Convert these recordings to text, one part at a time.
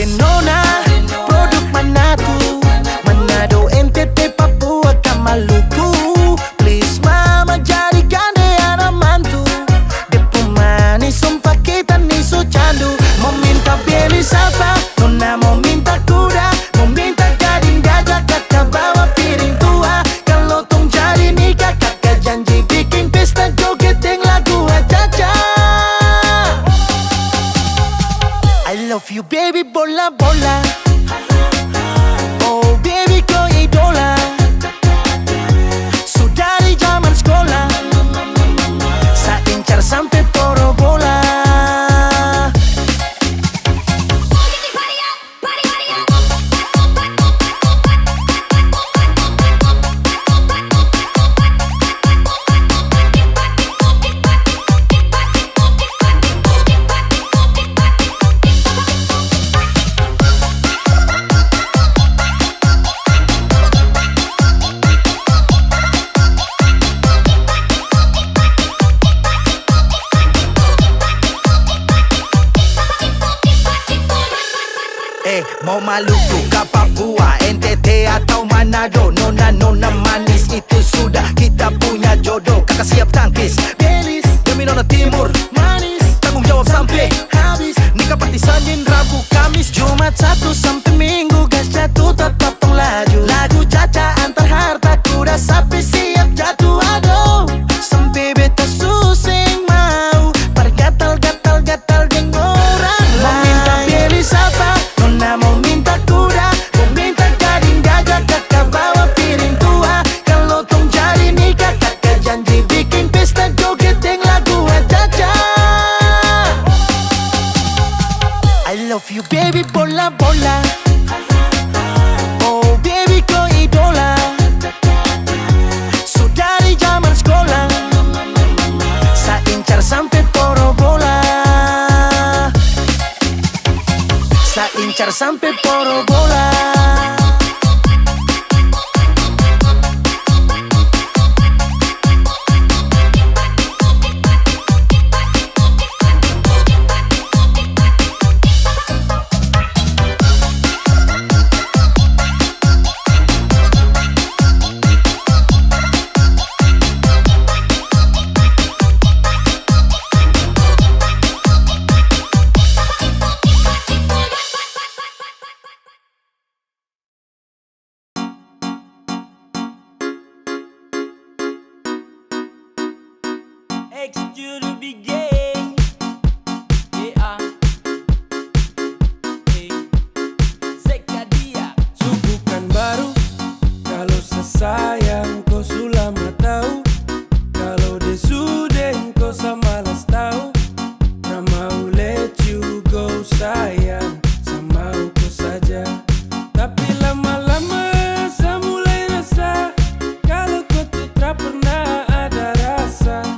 Ade Nona, produk Manado, Manado, NTT, Papua, ke Maluku. Please mama jadikan dia anak mantu. Dia pemanis sumpah kita nih so candu. Mau minta beli siapa? Nona mau minta kuda, mau minta gading gajah, kakak bawa piring tua. Kalau tong jadi nikah, kakak janji bikin pesta joget yang lagu aja-aja. I love you baby bola bola. Oh baby kau idola. Sudah di zaman sekolah, saya incar sampai porobola. Mau Maluku, ke Papua, NTT atau Manado, nona manis itu sudah kita punya jodoh. Kakak siap tangkis, belis, demi nona timur, manis, tanggung jawab sampai habis. Nikah party Senin, Rabu, Kamis, Jumat, Sabtu sampai Minggu. Gas jatuh tetap tong laju. Lagu caca antar harta kuda sapi siap jatuh aduh. Sampai beta susing mau pergatal-gatal dengan orang lain. Mau minta beli siapa? Nona mau minta kuda, mau minta gading gajah, kakak bawa piring tua. Kalau tong jadi nikah, kakak janji bikin pesta joget yang lagu aja-aja. I love you baby bola bola. Oh baby kau idola. Sudah di zaman sekolah, saya incar sampai porobola. Saya incar sampai porobola. You to be gay. Yeah. Hey. Sekadia. Bukan baru kalau sesayang kau sudah tahu. Kalau dia sudah kau samalas tahu. Tak mau let you go sayang, sama kau saja. Tapi lama-lama saya mulai rasa kalau kau tuh tak pernah ada rasa.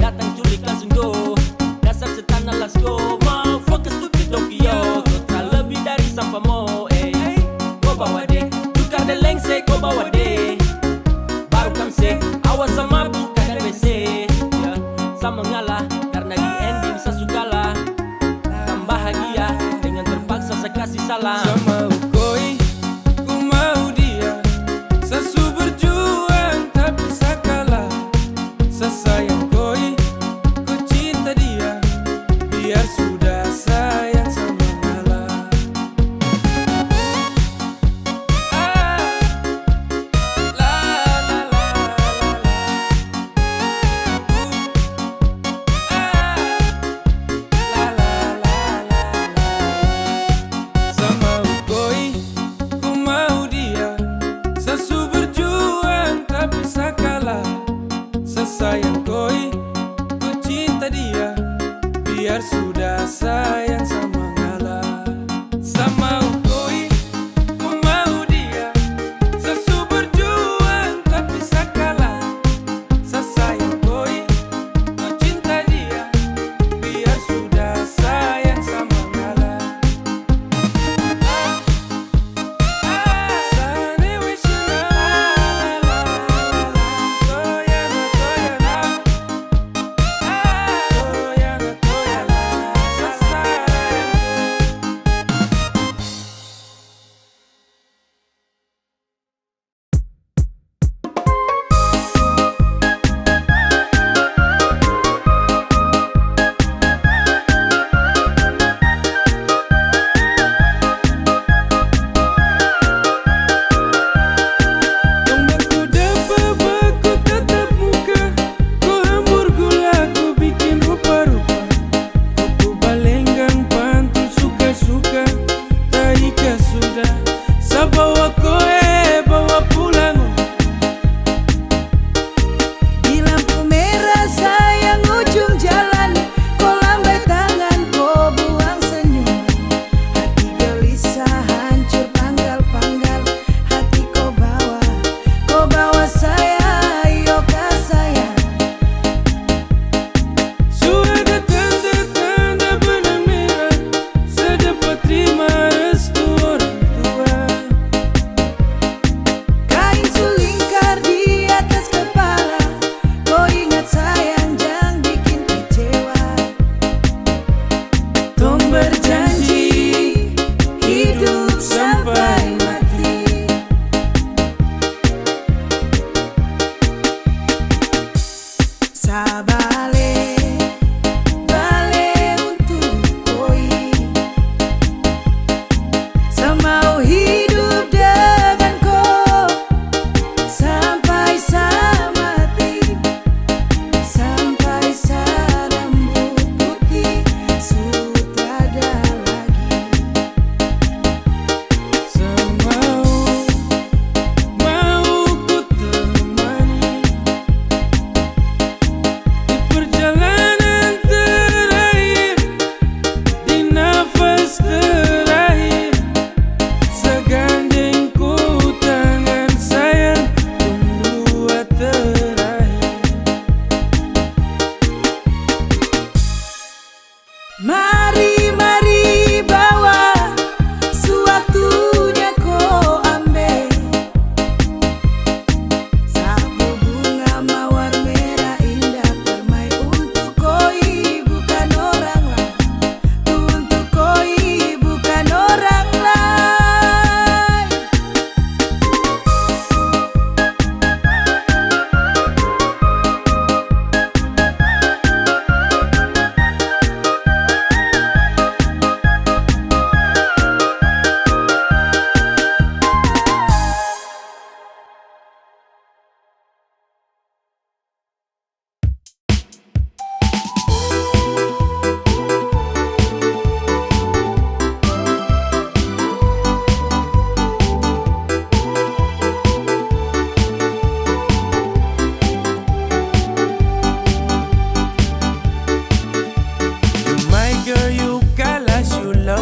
Datang culik langsung go. Dasar setan let's go. Mau fokus to di Tokyo. Kau tak lebih dari sampah mo. Kau bawa deh, tukar dan lengse kau bawa deh. Baru kamse, awas sama bukan dari WC. Sama ngalah karena di ending saya sugala. Kan bahagia dengan terpaksa saya kasih salam. Sama koi, ku mau dia. Sesu berjuang tapi saya kalah. Sesayang koi, ku cinta dia. Biar sudah sayang sama ngalah. La la la la la. La la la la la.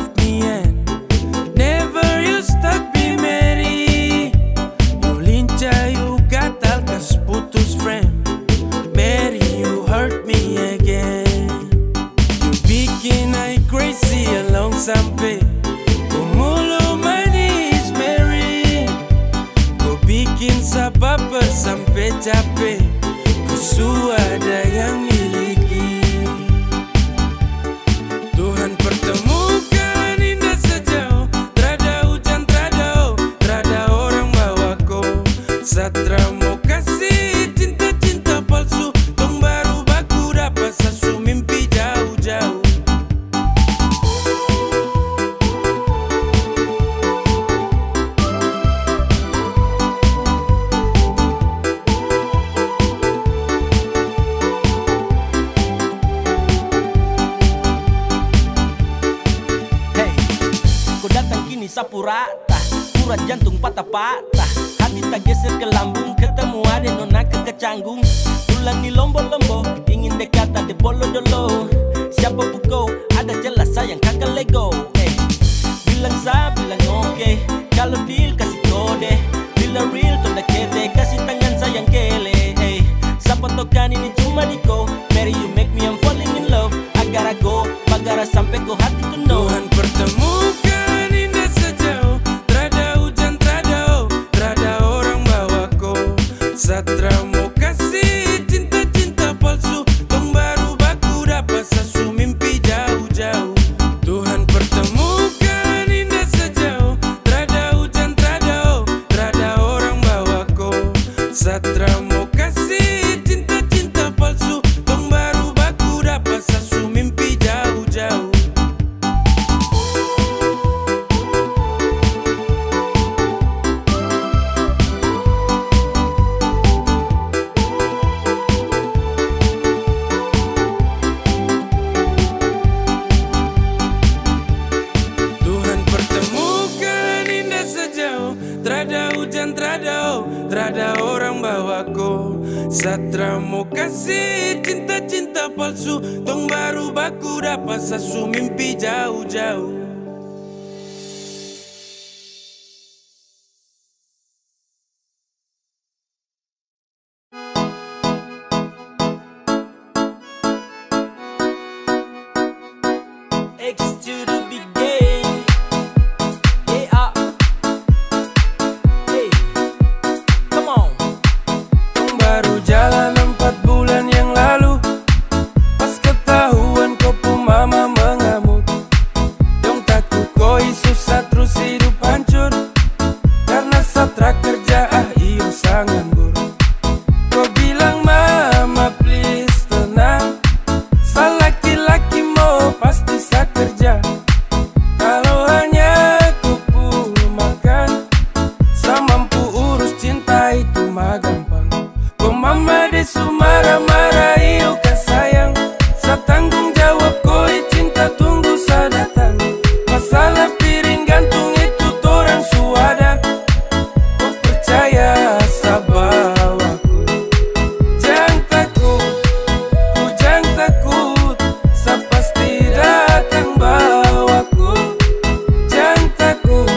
love me and never you start be merry. You lincah, you gatal, kas putus frame. Mary, you hurt me again. You bikin I crazy along sampai Kumulo manis Mary. Kau bikin sabab sampai capek. Kusu ada yang miliki. Tuhan pertemukan indah sejauh. Trada hujan, trada orang bawa kau. Satra mau kasih cinta-cinta palsu. Tong baru baku dapat sasu mimpi jauh-jauh. Sapu rata, urat jantung patah-patah. Hati tak geser ke lambung, ketemu ada nona kecanggung. Tulang di lombo-lombo, ingin dekat ada bolo-dolo. Siapa pukau, ada jelas sayang kakak lego. Bilang sa, bilang oke. Kalau deal kasih kode, bila real tanda kete, kasih tangan sayang kele. Siapa tokan ini cuma diko. Mary you make me I'm falling in love. Agar aku, bagara sampai ko hati to know. Tuhan pertemukan indah sejauh. Trada hujan, trada orang bawa kau. Satra mau kasih cinta-cinta palsu. Tong baru baku dapat sasu mimpi jauh-jauh. Tuhan pertemukan indah sejauh. Trada hujan, trada orang bawa kau. Satra mau kasih cinta-cinta palsu. Tong baru baku dapat sasu mimpi jauh-jauh. Tuhan pertemukan indah sejauh. Trada hujan, trada orang bawa kau. Satra mau kasih cinta-cinta palsu. Tong baru baku dapat sasu mimpi jauh-jauh. X to the big game. Yeah. Hey. Come on. Tong baru jalan 4 bulan yang lalu. Pas ketahuan kau pun mama mengamuk. Dong takut koi susah terus hidup hancur. Karena satra kerja iyo sangat buruk. Kau bilang mama please tenang. Laki-laki mau pasti sa kerja. Kalau hanya kupu makan, sa mampu urus cinta itu mah gampang. Kau mama desu marah-marah iyo kan sayang. Sa tanggung jawab koi cinta tunggu sa datang. Masalah piring gantung itu torang suada. Kau percaya sa bawaku. Jangan takut, ku jangan takut. Sa pasti datang bawaku. Jangan takut,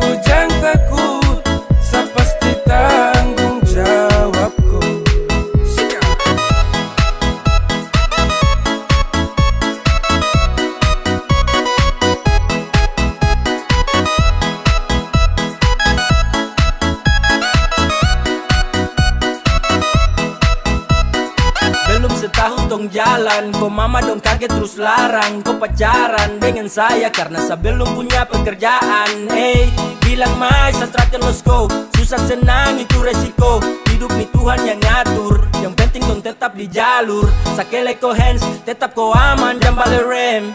ku jangan takut. Sa pasti tanggung jawabku. Belum setahun tong jalan, kok mama dong kaget terus larang. Kau pacaran dengan saya karena saya belum punya pekerjaan. Bilang mai satrakan losko. Susah senang itu resiko. Hidup nih Tuhan yang ngatur. Yang penting dong tetap di jalur. Sakele ko hands, tetap ko aman dan balik rem.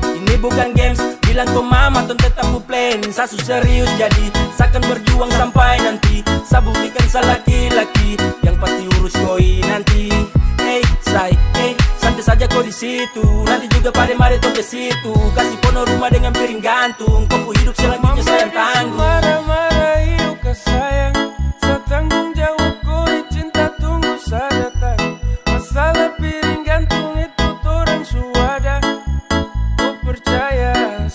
Ini bukan games, bilang ko mama ton tetap ku plan. Sasu serius jadi, saya akan berjuang sampai nanti. Saya buktikan saya laki-laki, yang pasti urus koi nanti. Santai saja kau di situ. Nanti juga pada mari kau ke situ. Kasih pono rumah dengan piring gantung. Kau hidup selanjutnya saya tanggung. Marah-marah iyo ke sayang. Sa tanggung jawab koi cinta tunggu sa datang. Masalah piring gantung itu torang suada. Kau percaya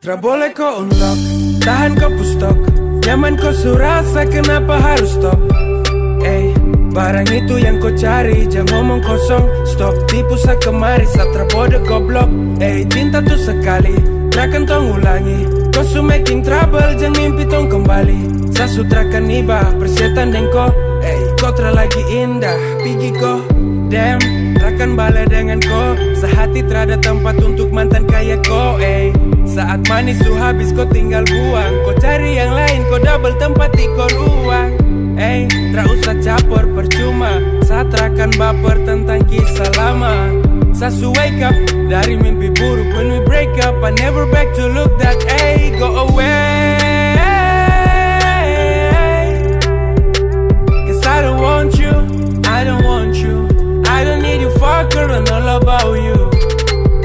Tra boleh kau unlock, tahan kau pustok. Nyaman kau surasa, kenapa harus stop? Barang itu yang kau cari, jangan ngomong kosong. Stop tipu sa kemari, satra bodoh goblok. Cinta tuh sekali, takkan tong ulangi. Kau su making trouble, jangan mimpi tong kembali. Sa sutrakan iba, persetan dengko. Kau tra lagi indah, pergi kau. Damn, takkan balik dengan kau. Sehati terada tempat untuk mantan kayak kau. Saat manis su habis kau tinggal buang. Kau cari yang lain, kau double tempat di kau ruang. Tak usah campur percuma. Saat akan baper tentang kisah lama. Sasu wake up dari mimpi buruk. When we break up, I never back to look that. Go away. Cause I don't want you, I don't want you. I don't need you fucker and all about you.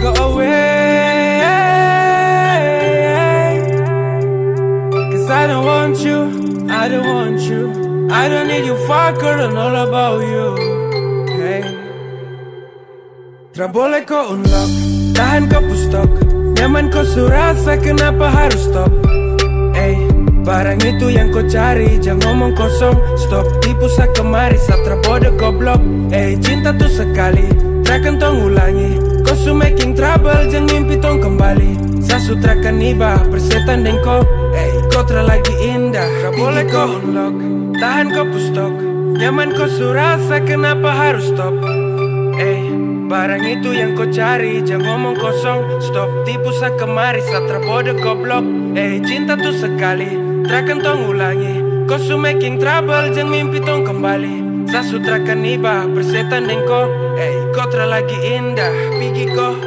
Go away. Cause I don't want you, I don't want you. I don't need you fucker and all about you. Tra boleh kau unlock, tahan kau pustok. Nyaman kau surasa, kenapa harus stop? Barang itu yang kau cari, jangan ngomong kosong. Stop tipu sa kemari, satra bodoh goblok. Cinta tuh sekali, takkan tong ulangi. Kau su making trouble, jangan mimpi tong kembali. Sa sutrakan iba, persetan dengko. Kau tra lagi indah, tra boleh kau unlock, tahan kau pustok. Nyaman kau surasa, kenapa harus stop? Barang itu yang kau cari, jangan ngomong kosong. Stop tipu sa kemari, satra bodoh goblok. Cinta tuh sekali, takkan tong ulangi. Kau su making trouble, jangan mimpi tong kembali. Sa sutrakan iba, persetan dengko. Kau tra lagi indah, pergi kau.